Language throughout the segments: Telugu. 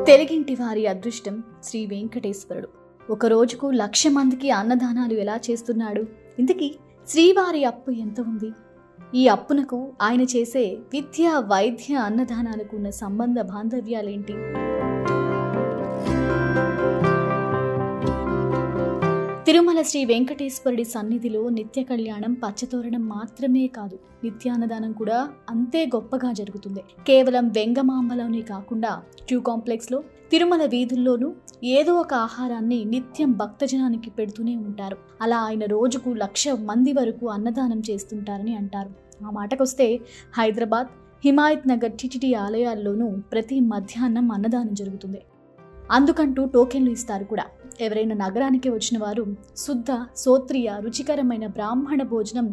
తెలుగింటి వారి అదృష్టం శ్రీ వెంకటేశ్వరుడు. ఒక రోజుకు 1,00,000 మందికి అన్నదానాలు ఎలా చేస్తున్నాడు? ఇంతకీ శ్రీవారి అప్పు ఎంత ఉంది? ఈ అప్పునకు ఆయన చేసే విద్య, వైద్య, అన్నదానాలకు ఉన్న సంబంధ బాంధవ్యాలేంటి? తిరుమల శ్రీ వెంకటేశ్వరుడి సన్నిధిలో నిత్య కళ్యాణం, పచ్చతోరణం మాత్రమే కాదు, నిత్యాన్నదానం కూడా అంతే గొప్పగా జరుగుతుంది. కేవలం వెంగమాంబలోనే కాకుండా క్యూ కాంప్లెక్స్లో, తిరుమల వీధుల్లోనూ ఏదో ఒక ఆహారాన్ని నిత్యం భక్తజనానికి పెడుతూనే ఉంటారు. అలా ఆయన రోజుకు 1,00,000 మంది వరకు అన్నదానం చేస్తుంటారని అంటారు. ఆ మాటకొస్తే హైదరాబాద్, హిమాయత్ నగర్ టిటిడి ఆలయాల్లోనూ ప్రతి మధ్యాహ్నం అన్నదానం జరుగుతుంది. అందుకంటూ టోకెన్లు ఇస్తారు కూడా. ఎవరైనా నగరానికి వచ్చిన వారు శుద్ధ, సోత్రియ, రుచికరమైన బ్రాహ్మణ భోజనం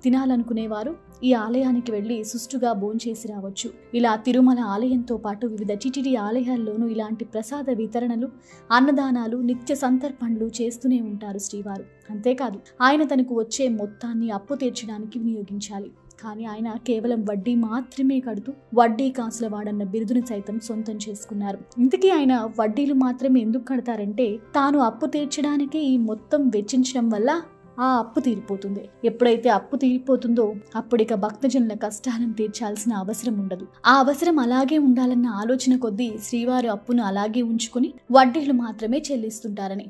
తినాలనుకునేవారు ఈ ఆలయానికి వెళ్ళి సుష్టుగా భోంచేసి రావచ్చు. ఇలా తిరుమల ఆలయంతో పాటు వివిధ టిటిడి ఆలయాల్లోనూ ఇలాంటి ప్రసాద వితరణలు, అన్నదానాలు, నిత్య సంతర్పణలు చేస్తూనే ఉంటారు శ్రీవారు. అంతేకాదు, ఆయన తనకు వచ్చే మొత్తాన్ని అప్పు తీర్చడానికి వినియోగించాలి. కానీ ఆయన కేవలం వడ్డీ మాత్రమే కడుతూ వడ్డీ కాసుల వాడన్న బిరుదును సైతం సొంతం చేసుకున్నారు. ఇంతకీ ఆయన వడ్డీలు మాత్రమే ఎందుకు కడతారంటే, తాను అప్పు తీర్చడానికి ఈ మొత్తం వెచ్చించడం వల్ల ఆ అప్పు తీరిపోతుంది. ఎప్పుడైతే అప్పు తీరిపోతుందో అప్పుడిక భక్తజనుల కష్టాలను తీర్చాల్సిన అవసరం ఉండదు. ఆ అవసరం అలాగే ఉండాలన్న ఆలోచన కొద్దీ శ్రీవారి అప్పును అలాగే ఉంచుకుని వడ్డీలు మాత్రమే చెల్లిస్తుంటారని.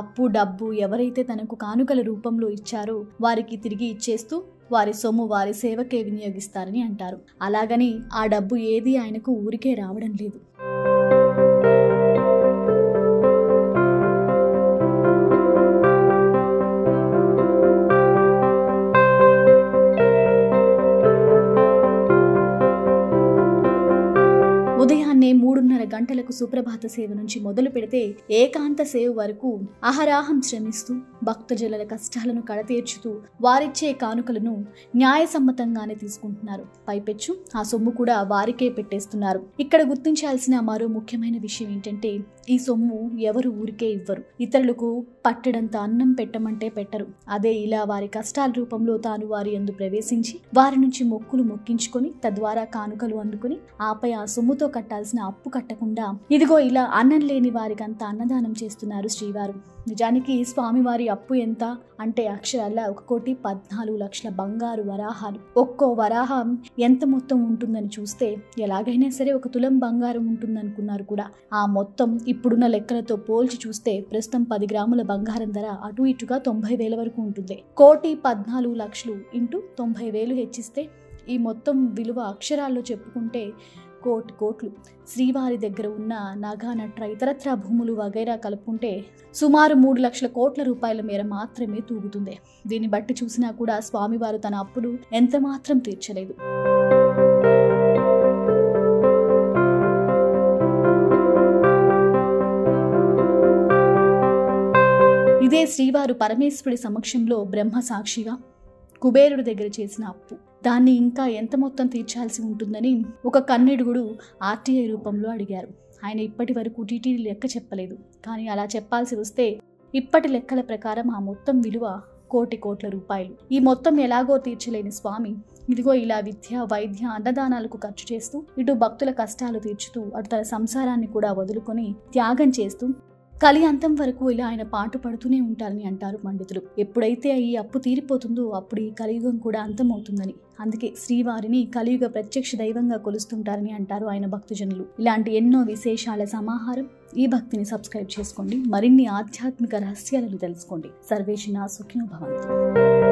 అప్పు, డబ్బు ఎవరైతే తనకు కానుకల రూపంలో ఇచ్చారో వారికి తిరిగి ఇచ్చేస్తూ వారి సొమ్ము వారి సేవకే వినియోగిస్తారని అంటారు. అలాగని ఆ డబ్బు ఏది ఆయనకు ఊరికే రావడం లేదు. ఉదయాన్నే 3:30 గంటలకు సుప్రభాత సేవ నుంచి మొదలు పెడితే ఏకాంత సేవ వరకు అహరాహం శ్రమిస్తూ భక్తజనుల కష్టాలను కడతీర్చుతూ వారిచ్చే కానుకలను న్యాయసమ్మతంగానే తీసుకుంటున్నారు. పైపెచ్చు ఆ సొమ్ము కూడా వారికే పెట్టేస్తున్నారు. ఇక్కడ గుర్తించాల్సిన మరో ముఖ్యమైన విషయం ఏంటంటే, ఈ సొమ్ము ఎవరు ఊరికే ఇవ్వరు. ఇతరులకు పట్టడంత అన్నం పెట్టమంటే పెట్టరు. అదే ఇలా వారి కష్టాల రూపంలో తాను వారి యందు ప్రవేశించి వారి నుంచి మొక్కులు మొక్కించుకొని తద్వారా కానుకలు అందుకుని ఆపై ఆ సొమ్ముతో కట్టాల్సిన అప్పు కట్టకుండా ఇదిగో ఇలా అన్నం లేని వారికి అంత అన్నదానం చేస్తున్నారు శ్రీవారు. నిజానికి స్వామివారి అప్పు ఎంత అంటే అక్షరాల 1,14,00,000 బంగారు వరాహాలు. ఒక్కో వరాహం ఎంత మొత్తం ఉంటుందని చూస్తే ఎలాగైనా సరే 1 తులం బంగారం ఉంటుందనుకున్నారు కూడా. ఆ మొత్తం ఇప్పుడున్న లెక్కలతో పోల్చి చూస్తే ప్రస్తుతం 10 గ్రాముల బంగారం ధర అటు ఇటుగా 90,000 వరకు ఉంటుంది. 1,14,00,000 ఇంటూ 90,000 హెచ్చిస్తే ఈ మొత్తం విలువ అక్షరాల్లో చెప్పుకుంటే కోట్లు. శ్రీవారి దగ్గర ఉన్న నగ, నట్ర, ఇతరత్ర భూములు వగైరా కలుపుకుంటే సుమారు 3,00,000 కోట్ల రూపాయల మేర మాత్రమే తూగుతుంది. దీన్ని బట్టి చూసినా కూడా స్వామివారు తన అప్పులు ఎంత మాత్రం తీర్చలేదు. ఇదే శ్రీవారు పరమేశ్వరుడి సమక్షంలో బ్రహ్మ సాక్షిగా కుబేరుడి దగ్గర చేసిన అప్పు. దాన్ని ఇంకా ఎంత మొత్తం తీర్చాల్సి ఉంటుందని ఒక కన్నెడుగుడు ఆర్టీఐ రూపంలో అడిగారు. ఆయన ఇప్పటి వరకు టీటీడీ లెక్క చెప్పలేదు. కానీ అలా చెప్పాల్సి వస్తే ఇప్పటి లెక్కల ప్రకారం ఆ మొత్తం విలువ 1,00,00,000 కోట్ల రూపాయలు. ఈ మొత్తం ఎలాగో తీర్చలేని స్వామి ఇదిగో ఇలా విద్య, వైద్య, అన్నదానాలకు ఖర్చు చేస్తూ ఇటు భక్తుల కష్టాలు తీర్చుతూ అటు తన సంసారాన్ని కూడా వదులుకొని త్యాగం చేస్తూ కలి అంతం వరకు ఇలా ఆయన పాటు పడుతూనే ఉంటారని అంటారు పండితులు. ఎప్పుడైతే ఈ అప్పు తీరిపోతుందో అప్పుడు ఈ కలియుగం కూడా అంతమవుతుందని. అందుకే శ్రీవారిని కలియుగ ప్రత్యక్ష దైవంగా కొలుస్తుంటారని అంటారు ఆయన భక్తజనులు. ఇలాంటి ఎన్నో విశేషాల సమాహారం ఈ భక్తిని సబ్స్క్రైబ్ చేసుకోండి. మరిన్ని ఆధ్యాత్మిక రహస్యాలను తెలుసుకోండి. సర్వేషినా సుఖినో భవంతు.